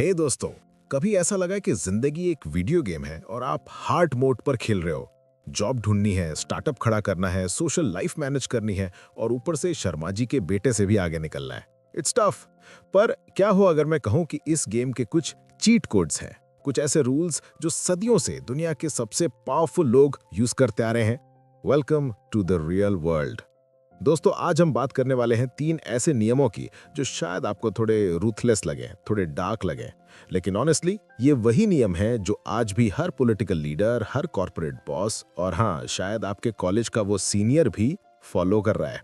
हे दोस्तों, कभी ऐसा लगा है कि जिंदगी एक वीडियो गेम है और आप हार्ड मोड पर खेल रहे हो। जॉब ढूंढनी है, स्टार्टअप खड़ा करना है, सोशल लाइफ मैनेज करनी है और ऊपर से शर्मा जी के बेटे से भी आगे निकलना है। It's tough. पर क्या हो अगर मैं कहूं कि इस गेम के कुछ चीट कोड्स हैं, कुछ ऐसे रूल्स जो सदियों से दुनिया के सबसे पावरफुल लोग यूज करते आ रहे हैं। Welcome to the real world. दोस्तों, आज हम बात करने वाले हैं 3 ऐसे नियमों की जो शायद आपको थोड़े रूथलेस लगे, थोड़े डार्क लगे, लेकिन ऑनेस्टली ये वही नियम है जो आज भी हर पॉलिटिकल लीडर, हर कॉर्पोरेट बॉस और हाँ, शायद आपके कॉलेज का वो सीनियर भी फॉलो कर रहा है।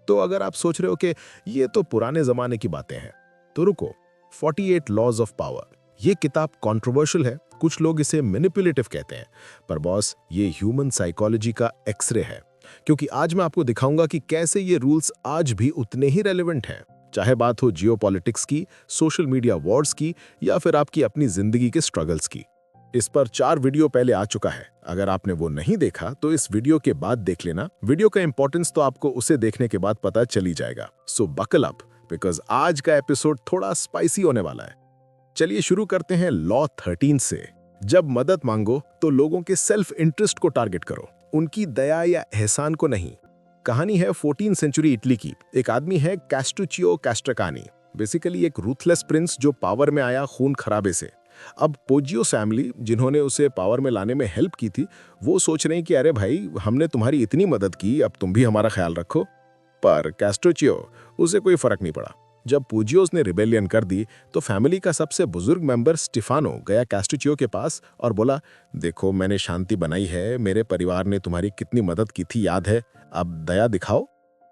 तो अगर आप सोच रहे हो कि ये तो पुराने जमाने की बातें हैं, तो रुको। 48 लॉज ऑफ पावर, ये किताब कंट्रोवर्शियल है, कुछ लोग इसे मैनिपुलेटिव कहते हैं, पर बॉस ये ह्यूमन साइकोलॉजी का एक्सरे है। क्योंकि आज मैं आपको दिखाऊंगा कि कैसे ये रूल्स आज भी उतने ही रेलेवेंट हैं, चाहे बात हो जियोपॉलिटिक्स की, सोशल मीडिया वॉर्स की या फिर आपकी अपनी जिंदगी के स्ट्रगल्स की। इस पर 4 वीडियो पहले आ चुका है। अगर आपने वो नहीं देखा तो इस वीडियो के बाद देख लेना। वीडियो का इंपॉर्टेंस तो आपको उसे देखने के बाद पता चली जाएगा। सो बकल अप, बिकॉज आज का एपिसोड थोड़ा स्पाइसी होने वाला है। चलिए शुरू करते हैं लॉ 13 से। जब मदद मांगो तो लोगों के सेल्फ इंटरेस्ट को टारगेट करो, उनकी दया या एहसान को नहीं। कहानी है 14th सेंचुरी इटली की। एक आदमी है कैस्ट्रुचियो कैस्ट्रकानी, बेसिकली एक रूथलेस प्रिंस जो पावर में आया खून खराबे से। अब पोजियो फैमिली, जिन्होंने उसे पावर में लाने में हेल्प की थी, वो सोच रहे हैं कि अरे भाई, हमने तुम्हारी इतनी मदद की, अब तुम भी हमारा ख्याल रखो। पर कैस्ट्रुचियो, उसे कोई फर्क नहीं पड़ा। जब पूजियोस ने रिबेलियन कर दी तो फैमिली का सबसे बुजुर्ग मेंबर स्टिफानो गया कैस्ट्रुचियो के पास और बोला, देखो मैंने शांति बनाई है, मेरे परिवार ने तुम्हारी कितनी मदद की थी याद है, अब दया दिखाओ।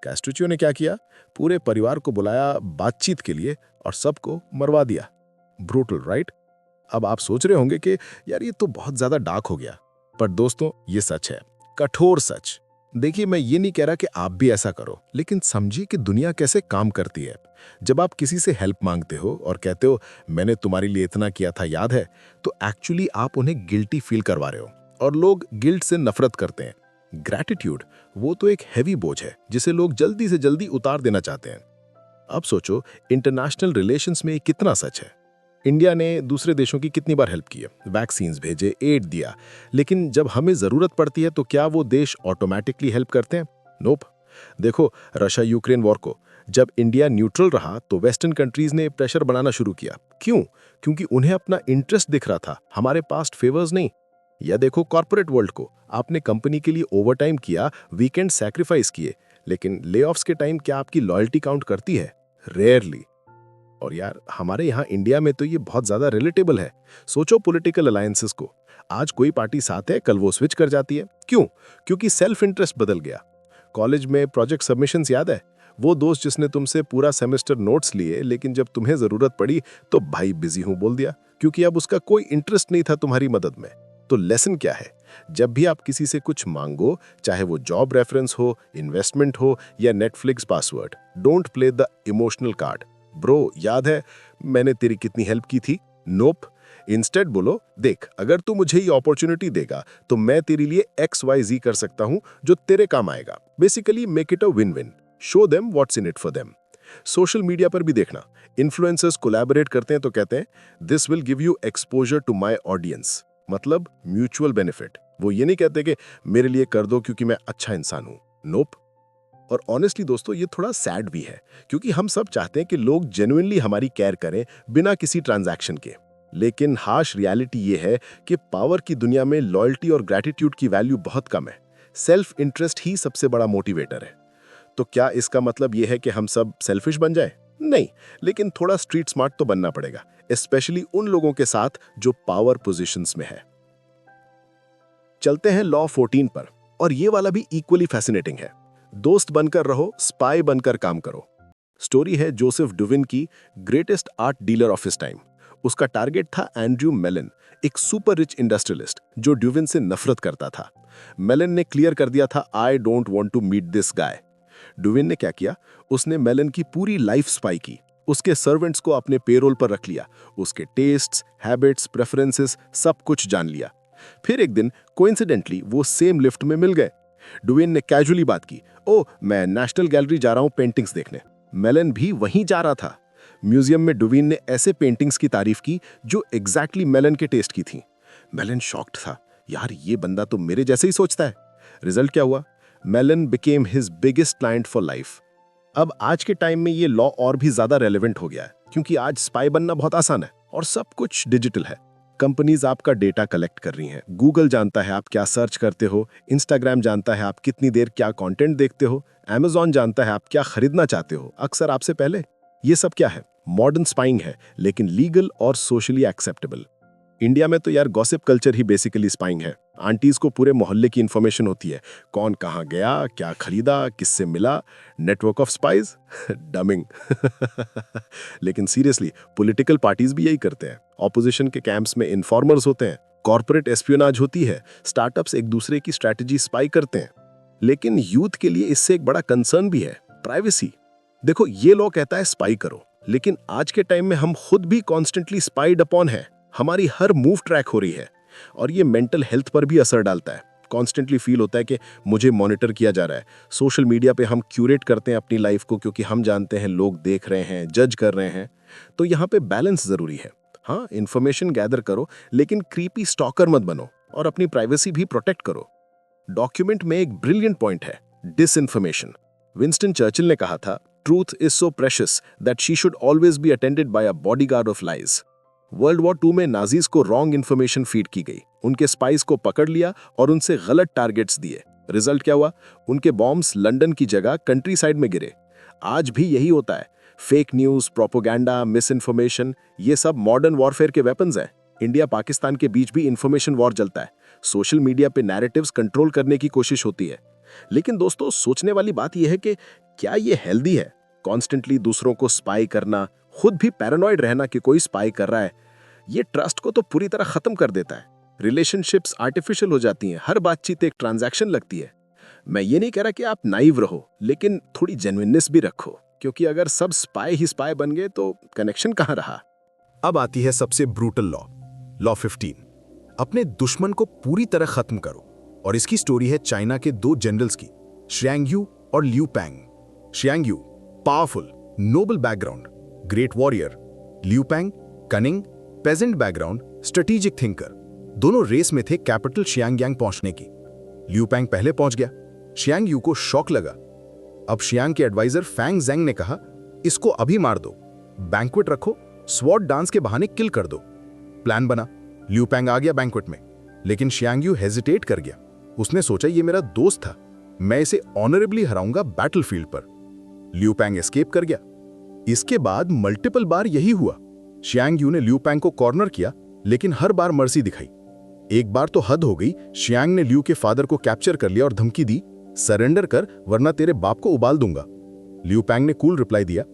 कैस्ट्रुचियो ने क्या किया, पूरे परिवार को बुलाया बातचीत के लिए और सबको मरवा दिया। Brutal, right? अब आप सोच रहे होंगे कि यार ये तो बहुत ज्यादा डार्क हो गया, पर दोस्तों ये सच है, कठोर सच। देखिए, मैं ये नहीं कह रहा कि आप भी ऐसा करो, लेकिन समझिए कि दुनिया कैसे काम करती है। जब आप किसी से हेल्प मांगते हो और कहते हो मैंने तुम्हारे लिए इतना किया था याद है, तो एक्चुअली आप उन्हें गिल्टी फील करवा रहे हो और लोग गिल्ट से नफरत करते हैं। ग्रैटिट्यूड, वो तो एक हैवी बोझ है जिसे लोग जल्दी से जल्दी उतार देना चाहते हैं। अब सोचो, इंटरनेशनल रिलेशंस में कितना सच है। इंडिया ने दूसरे देशों की कितनी बार हेल्प की है, वैक्सीन्स भेजे, एड दिया, लेकिन जब हमें जरूरत पड़ती है तो क्या वो देश ऑटोमेटिकली हेल्प करते हैं? नोप। देखो रशिया यूक्रेन वॉर को, जब इंडिया न्यूट्रल रहा तो वेस्टर्न कंट्रीज ने प्रेशर बनाना शुरू किया। क्यों? क्योंकि उन्हें अपना इंटरेस्ट दिख रहा था, हमारे पास्ट फेवर्स नहीं। या देखो कॉर्पोरेट वर्ल्ड को, आपने कंपनी के लिए ओवरटाइम किया, वीकेंड सैक्रिफाइस किए, लेकिन लेऑफ्स के टाइम क्या आपकी लॉयल्टी काउंट करती है? रेयरली। और यार हमारे यहाँ इंडिया में तो ये बहुत ज्यादा रिलेटेबल है। सोचो पॉलिटिकल अलायंसेस को, आज कोई पार्टी साथ है, कल वो स्विच कर जाती है। क्यों? क्योंकि सेल्फ इंटरेस्ट बदल गया। कॉलेज में प्रोजेक्ट सबमिशंस याद है? वो दोस्त जिसने तुमसे पूरा सेमेस्टर नोट्स लिए, लेकिन जब तुम्हें जरूरत पड़ी तो भाई बिजी हूं बोल दिया, क्योंकि अब उसका कोई इंटरेस्ट नहीं था तुम्हारी मदद में। तो लेसन क्या है? जब भी आप किसी से कुछ मांगो, चाहे वो जॉब रेफरेंस हो, इन्वेस्टमेंट हो या Netflix password, don't play the emotional card. Bro याद है मैंने तेरी कितनी हेल्प की थी? नोप। इंस्टेड बोलो, देख अगर तू मुझे ये अपॉर्चुनिटी देगा तो मैं तेरे लिए XYZ कर सकता हूं जो तेरे काम आएगा। Basically make it a win win. Show them what's in it for them. Social media पर भी देखना, इन्फ्लुएंसर्स कोलैबोरेट करते हैं तो कहते हैं this will give you exposure to my audience, मतलब म्यूचुअल बेनिफिट। वो ये नहीं कहते कि मेरे लिए कर दो क्योंकि मैं अच्छा इंसान हूं। नोप। और ऑनेस्टली दोस्तों, ये थोड़ा सैड भी है, क्योंकि हम सब चाहते हैं कि लोग जेन्युइनली हमारी केयर करें बिना किसी ट्रांजैक्शन के। लेकिन हार्श रियलिटी ये है कि पावर की दुनिया में लॉयल्टी और ग्रैटिट्यूड की वैल्यू बहुत कम है। सेल्फ इंटरेस्ट ही सबसे बड़ा मोटिवेटर है। तो क्या इसका मतलब ये है कि हम सब सेल्फिश बन जाए? नहीं, लेकिन थोड़ा स्ट्रीट स्मार्ट तो बनना पड़ेगा, स्पेशली उन लोगों के साथ जो पावर पोजीशंस में है। चलते हैं लॉ 14 पर, और ये वाला भी इक्वली फैसिनेटिंग है। दोस्त बनकर रहो, स्पाई बनकर काम करो। स्टोरी है जोसेफ डुविन की, greatest art dealer of his time. उसका टारगेट था एंड्रयू मेलन, एक सुपर रिच इंडस्ट्रियलिस्ट जो ड्यूविन से नफरत करता था। मेलन ने क्लियर कर दिया था, I don't want to meet this guy. डुविन ने क्या किया, उसने मेलन की पूरी लाइफ स्पाई की, उसके सर्वेंट्स को अपने पेरोल पर रख लिया, उसके टेस्ट्स, हैबिट्स, प्रेफरेंसेस सब कुछ जान लिया। फिर एक दिन कोइंसिडेंटली वो सेम लिफ्ट में मिल गए। डुविन ने कैजुअली बात की, ओ मैं नेशनल गैलरी जा रहा हूं पेंटिंग्स देखने। मेलन भी वहीं जा रहा था। म्यूजियम में डुवीन ने ऐसे पेंटिंग्स की तारीफ की जो एग्जैक्टली मेलन के टेस्ट की थी। मेलन शॉक्ड था, यार ये बंदा तो मेरे जैसे ही सोचता है। रिजल्ट क्या हुआ? Mellon became his biggest client for life. अब आज के टाइम में ये लॉ और भी ज्यादा रेलेवेंट हो गया है, क्योंकि आज स्पाई बनना बहुत आसान है और सब कुछ डिजिटल है। कंपनीज आपका डेटा कलेक्ट कर रही हैं, गूगल जानता है आप क्या सर्च करते हो, इंस्टाग्राम जानता है आप कितनी देर क्या कंटेंट देखते हो, Amazon जानता है आप क्या खरीदना चाहते हो अक्सर आपसे पहले। ये सब क्या है? मॉडर्न स्पाइंग है, लेकिन लीगल और सोशली एक्सेप्टेबल। इंडिया में तो यार गॉसिप कल्चर ही बेसिकली स्पाइंग है। आंटीज को पूरे मोहल्ले की इंफॉर्मेशन होती है, कौन कहाँ गया, क्या खरीदा, किससे मिला। Network of spies dumbing. लेकिन सीरियसली पॉलिटिकल पार्टीज भी यही करते हैं। ऑपोजिशन के कैंप्स में इन्फॉर्मर्स होते हैं, कॉर्पोरेट एस्पियोनाज होती है, स्टार्टअप्स एक दूसरे की स्ट्रैटेजी स्पाई करते हैं। लेकिन यूथ के लिए इससे एक बड़ा कंसर्न भी है, प्राइवेसी। देखो, ये लॉ कहता है स्पाई करो, लेकिन आज के टाइम में हम खुद भी कॉन्स्टेंटली स्पाइड अपॉन है। हमारी हर मूव ट्रैक हो रही है और ये मेंटल हेल्थ पर भी असर डालता है। कॉन्स्टेंटली फील होता है कि मुझे मॉनिटर किया जा रहा है। सोशल मीडिया पे हम क्यूरेट करते हैं अपनी लाइफ को, क्योंकि हम जानते हैं लोग देख रहे हैं, जज कर रहे हैं। तो यहाँ पे बैलेंस जरूरी है। हाँ, इंफॉर्मेशन गैदर करो, लेकिन क्रीपी स्टॉकर मत बनो और अपनी प्राइवेसी भी प्रोटेक्ट करो। डॉक्यूमेंट में एक ब्रिलियंट पॉइंट है, डिसइंफॉर्मेशन। विंस्टन चर्चिल ने कहा था, truth is so precious that she should always be attended by a bodyguard of lies. World war 2 में नाजीज को रॉन्ग इन्फॉर्मेशन फीड की गई, उनके स्पाइस को पकड़ लिया और उनसे गलत टारगेट्स दिए। रिजल्ट क्या हुआ? उनके बॉम्ब्स लंदन की जगह कंट्री साइड में गिरे। आज भी यही होता है। Fake news, propaganda, miss information, ये सब मॉडर्न वॉरफेयर के वेपन्स हैं। इंडिया पाकिस्तान के बीच भी इन्फॉर्मेशन वॉर चलता है। सोशल मीडिया पे नैरेटिव्स कंट्रोल करने की कोशिश होती है। लेकिन दोस्तों, सोचने वाली बात यह है कि क्या ये हेल्दी है? कॉन्स्टेंटली दूसरों को स्पाई करना, खुद भी पैरानॉइड रहना कि कोई स्पाई कर रहा है, ये ट्रस्ट को तो पूरी तरह खत्म कर देता है। रिलेशनशिप्स आर्टिफिशियल हो जाती हैं, हर बातचीत एक ट्रांजैक्शन लगती है। मैं ये नहीं कह रहा कि आप नाइव रहो, लेकिन थोड़ी जेन्युइननेस भी रखो, क्योंकि अगर सब स्पाई ही स्पाई बन गए तो कनेक्शन कहाँ रहा। अब आती है सबसे ब्रूटल लॉ, लॉ 15। अपने दुश्मन को पूरी तरह खत्म करो। और इसकी स्टोरी है चाइना के 2 जनरल्स की, शियांग यू और Liu Bang. Xiang Yu powerful, noble background, great warrior. Liu Bang cunning, peasant background, strategic thinker. दोनों रेस में थे कैपिटल शियांगयांग पहुंचने की। लियू पैंग पहले पहुंच गया। शियांग यू को शॉक लगा। अब शियांग के एडवाइजर फैंग ज़ेंग ने कहा, इसको अभी मार दो, बैंक्वेट रखो, स्वॉर्ड डांस के बहाने किल कर दो। प्लान बना। लियू पैंग आ गया बैंक्वेट में, लेकिन शियांग यू हेजिटेट कर गया। उसने सोचा ये मेरा दोस्त था, मैं इसे ऑनरेबली हराऊंगा बैटलफील्ड पर। लियू पैंग एस्केप कर गया। इसके बाद मल्टीपल बार यही हुआ। शियांग यू ने लियू पैंग को कॉर्नर किया, लेकिन हर बार मर्सी दिखाई। एक बार तो हद हो गई, शियांग ने लियू के फादर को कैप्चर कर लिया और धमकी दी, सरेंडर कर वरना तेरे बाप को उबाल दूंगा। लियू पैंग ने कूल रिप्लाई दिया,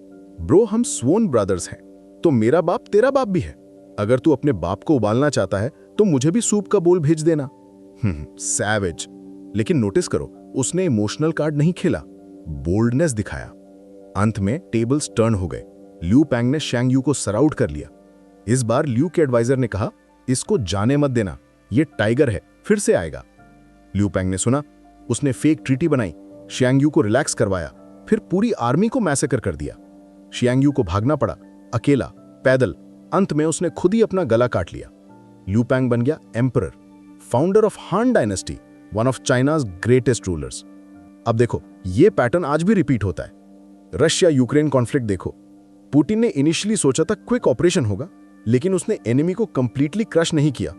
ब्रो हम स्वोन ब्रदर्स हैं, तो मेरा बाप तेरा बाप भी है। अगर तू अपने बाप को उबालना चाहता है तो मुझे भी सूप का बोल भेज देना। सैवेज। लेकिन नोटिस करो, उसने इमोशनल कार्ड नहीं खेला, बोल्डनेस दिखाया। अंत में टेबल्स टर्न हो गए। लियू पैंग ने शियांग यू को सराउट कर लिया। इस बार लियू के एडवाइजर ने कहा, इसको जाने मत देना, ये टाइगर है, फिर से आएगा। लियू पैंग ने सुना। उसने फेक ट्रीटी बनाई, शियांग यू को रिलैक्स करवाया, फिर पूरी आर्मी को मैसेकर कर दिया। शियांग यू को भागना पड़ा, अकेला, पैदल। अंत में उसने खुद ही अपना गला काट लिया। लियू पैंग बन गया एम्परर, फाउंडर ऑफ हान dynasty, one of China's greatest rulers. अब देखो, ये पैटर्न आज भी रिपीट होता है। रशिया यूक्रेन कॉन्फ्लिक्ट देखो, पुतिन ने इनिशियली सोचा था क्विक ऑपरेशन होगा, लेकिन उसने एनिमी को कंप्लीटली क्रश नहीं किया।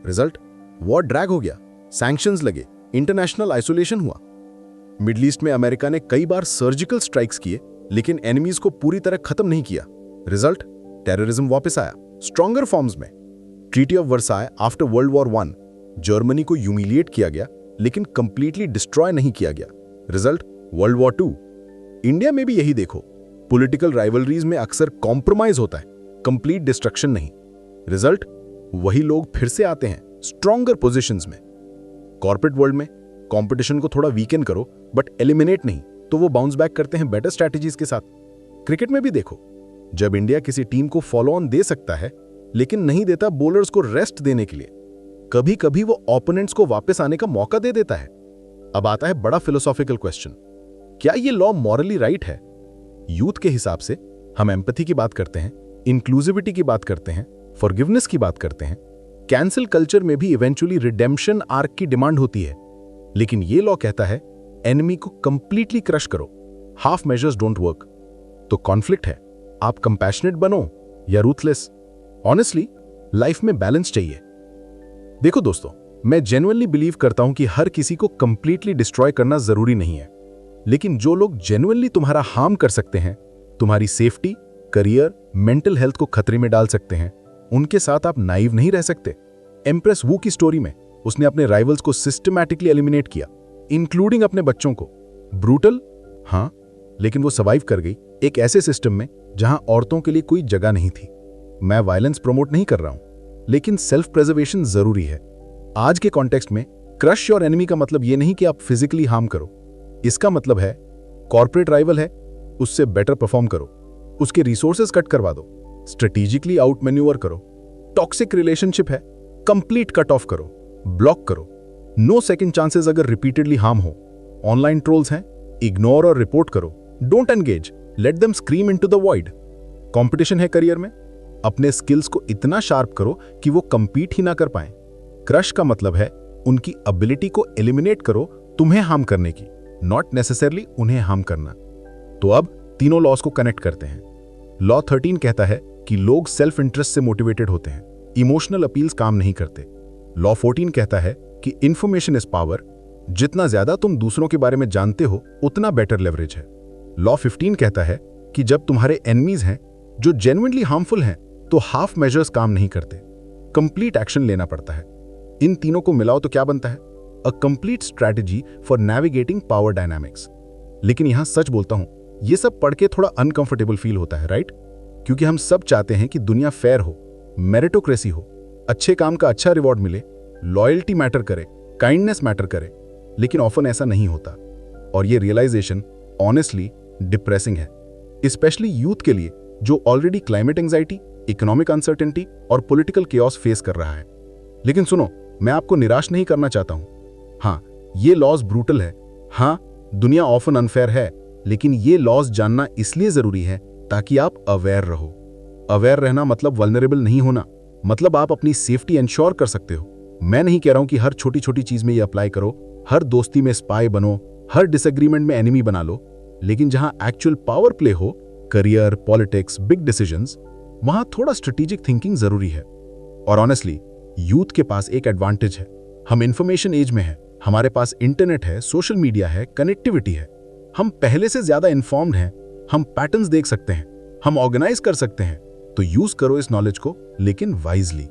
रिजल्ट, वॉर ड्रैग हो गया, सैंक्शंस लगे, इंटरनेशनल आइसोलेशन हुआ। मिडिल ईस्ट में अमेरिका ने कई बार सर्जिकल स्ट्राइक्स किए, लेकिन एनिमीज को पूरी तरह खत्म नहीं किया। रिजल्ट, टेररिज्म वापस आया, स्ट्रॉन्गर फॉर्म्स में। Treaty of Versailles after world war 1, Germany को ह्यूमिलिएट किया गया, लेकिन कंप्लीटली डिस्ट्रॉय नहीं किया गया। Result, world war 2। इंडिया में भी यही देखो, पॉलिटिकल राइवलरीज में अक्सर कॉम्प्रोमाइज होता है, कंप्लीट डिस्ट्रक्शन नहीं। रिजल्ट, वही लोग फिर से आते हैं स्ट्रॉन्गर पोजीशंस में। कॉर्पोरेट वर्ल्ड में कंपटीशन को थोड़ा वीकन करो, बट एलिमिनेट नहीं, तो वो बाउंस बैक करते हैं बेटर स्ट्रैटेजीज के साथ। क्रिकेट में भी देखो, जब इंडिया किसी टीम को फॉलो ऑन दे सकता है, लेकिन नहीं देता बॉलर्स को रेस्ट देने के लिए, कभी कभी वो ओपोनेंट्स को वापस आने का मौका दे देता है। अब आता है बड़ा फिलोसॉफिकल क्वेश्चन, क्या ये लॉ मॉरली राइट है? यूथ के हिसाब से हम एम्पैथी की बात करते हैं, इंक्लूसिविटी की बात करते हैं, फॉरगिवनेस की बात करते हैं। कैंसल कल्चर में भी इवेंचुअली रिडेम्पशन आर्क की डिमांड होती है। लेकिन ये लॉ कहता है एनिमी को कंप्लीटली क्रश करो, हाफ मेजर्स डोंट वर्क। तो कॉन्फ्लिक्ट है, आप कंपैशनेट बनो या रूथलेस। ऑनेस्टली लाइफ में बैलेंस चाहिए। देखो दोस्तों, मैं जेन्युइनली बिलीव करता हूं कि हर किसी को कंप्लीटली डिस्ट्रॉय करना जरूरी नहीं है, लेकिन जो लोग जेन्युइनली तुम्हारा हार्म कर सकते हैं, तुम्हारी सेफ्टी, करियर, मेंटल हेल्थ को खतरे में डाल सकते हैं, उनके साथ आप नाइव नहीं रह सकते। एम्प्रेस वू की स्टोरी में उसने अपने राइवल्स को सिस्टमैटिकली एलिमिनेट किया, इंक्लूडिंग अपने बच्चों को। ब्रूटल हाँ, लेकिन वो सर्वाइव कर गई एक ऐसे सिस्टम में जहां औरतों के लिए कोई जगह नहीं थी। मैं वायलेंस प्रमोट नहीं कर रहा हूं, लेकिन सेल्फ प्रिजर्वेशन जरूरी है। आज के कॉन्टेक्स्ट में क्रश योर एनिमी का मतलब यह नहीं कि आप फिजिकली हार्म करो। इसका मतलब है कॉर्पोरेट राइवल है, उससे बेटर परफॉर्म करो, उसके रिसोर्सेज कट करवा दो, स्ट्रेटेजिकली आउट मैन्यूवर करो। टॉक्सिक रिलेशनशिप है, कंप्लीट कट ऑफ करो, ब्लॉक करो, नो सेकंड चांसेस अगर रिपीटेडली हार्म हो। ऑनलाइन ट्रोल्स हैं, इग्नोर और रिपोर्ट करो, don't engage, let them scream into the void. Competition है करियर में, अपने स्किल्स को इतना शार्प करो कि वो कंपीट ही ना कर पाए। क्रश का मतलब है उनकी एबिलिटी को एलिमिनेट करो तुम्हें हार्म करने की, नॉट नेसेसरली उन्हें हार्म करना। तो अब तीनों लॉस को कनेक्ट करते हैं। लॉ 13 कहता है कि लोग सेल्फ इंटरेस्ट से मोटिवेटेड होते हैं, इमोशनल अपील्स काम नहीं करते। लॉ 14 कहता है कि इंफॉर्मेशन इज पावर, जितना ज्यादा तुम दूसरों के बारे में जानते हो उतना बेटर लेवरेज है। लॉ 15 कहता है कि जब तुम्हारे एनिमीज हैं जो जेन्युइनली हार्मफुल हैं, तो हाफ मेजर्स काम नहीं करते, कंप्लीट एक्शन लेना पड़ता है। इन तीनों को मिलाओ तो क्या बनता है? A complete strategy for navigating power dynamics. लेकिन यहां सच बोलता हूं, यह सब पढ़ के थोड़ा अनकंफर्टेबल फील होता है, राइट? क्योंकि हम सब चाहते हैं कि दुनिया फेयर हो, मेरिटोक्रेसी हो, अच्छे काम का अच्छा रिवॉर्ड मिले, लॉयल्टी मैटर करे, काइंडनेस मैटर करे। लेकिन ऑफन ऐसा नहीं होता, और ये रियलाइजेशन ऑनेस्टली डिप्रेसिंग है, स्पेशली यूथ के लिए जो already climate anxiety, economic uncertainty और पॉलिटिकल केओस फेस कर रहा है। लेकिन सुनो, मैं आपको निराश नहीं करना चाहता हूं। हाँ, ये लॉज ब्रूटल है, हाँ दुनिया ऑफन अनफेयर है, लेकिन ये लॉज जानना इसलिए जरूरी है ताकि आप अवेयर रहो। अवेयर रहना मतलब वल्नरेबल नहीं होना, मतलब आप अपनी सेफ्टी इंश्योर कर सकते हो। मैं नहीं कह रहा हूं कि हर छोटी छोटी चीज में ये अप्लाई करो, हर दोस्ती में स्पाई बनो, हर डिसएग्रीमेंट में एनिमी बना लो, लेकिन जहां एक्चुअल पावर प्ले हो, करियर, पॉलिटिक्स, बिग डिसीजंस, वहां थोड़ा स्ट्रेटेजिक थिंकिंग जरूरी है। और ऑनेस्टली यूथ के पास एक एडवांटेज है, हम इंफॉर्मेशन एज में हैं, हमारे पास इंटरनेट है, सोशल मीडिया है, कनेक्टिविटी है, हम पहले से ज्यादा इन्फॉर्म्ड हैं, हम पैटर्न्स देख सकते हैं, हम ऑर्गेनाइज कर सकते हैं। तो यूज करो इस नॉलेज को, लेकिन वाइजली।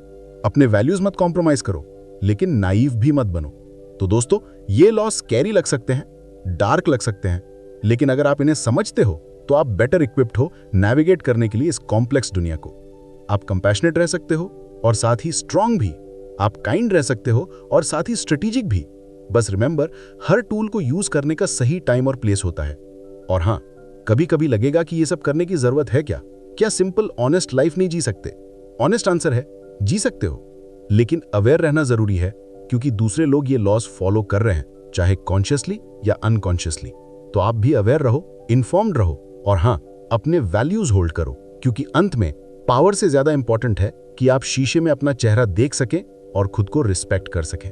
अपने वैल्यूज मत कॉम्प्रोमाइज करो, लेकिन नाइव भी मत बनो। तो दोस्तों, ये लॉस स्कैरी लग सकते हैं, डार्क लग सकते हैं, लेकिन अगर आप इन्हें समझते हो तो आप बेटर इक्विप्ड हो नेविगेट करने के लिए इस कॉम्प्लेक्स दुनिया को। आप कंपैशनेट रह सकते हो और साथ ही स्ट्रांग भी, आप काइंड रह सकते हो और साथ ही स्ट्रेटेजिक भी। बस रिमेंबर, हर टूल को यूज करने का सही टाइम और प्लेस होता है। और हाँ, कभी कभी लगेगा कि ये सब करने की जरूरत है क्या सिंपल ऑनेस्ट लाइफ नहीं जी सकते? ऑनेस्ट आंसर है, जी सकते हो, लेकिन अवेयर रहना जरूरी है, क्योंकि दूसरे लोग ये लॉस फॉलो कर रहे हैं, चाहे कॉन्शियसली या अनकॉन्शियसली। तो आप भी अवेयर रहो, इन्फॉर्म्ड रहो, और हाँ, अपने वैल्यूज होल्ड करो, क्योंकि अंत में पावर से ज्यादा इंपॉर्टेंट है कि आप शीशे में अपना चेहरा देख सकें और खुद को रिस्पेक्ट कर सकें।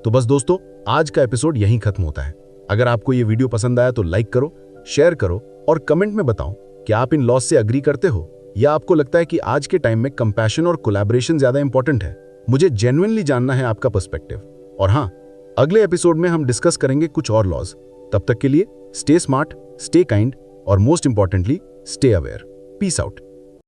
तो बस दोस्तों, आज का एपिसोड यहीं खत्म होता है। अगर आपको ये वीडियो पसंद आया तो लाइक करो, शेयर करो और कमेंट में बताओ कि आप इन लॉस से अग्री करते हो या आपको लगता है कि आज के टाइम में कंपैशन और कोलैबोरेशन ज्यादा इंपॉर्टेंट है। मुझे जेन्युइनली जानना है आपका पर्सपेक्टिव। और हाँ, अगले एपिसोड में हम डिस्कस करेंगे कुछ और लॉज। तब तक के लिए स्टे स्मार्ट, स्टे काइंड और most importantly stay aware. Peace out.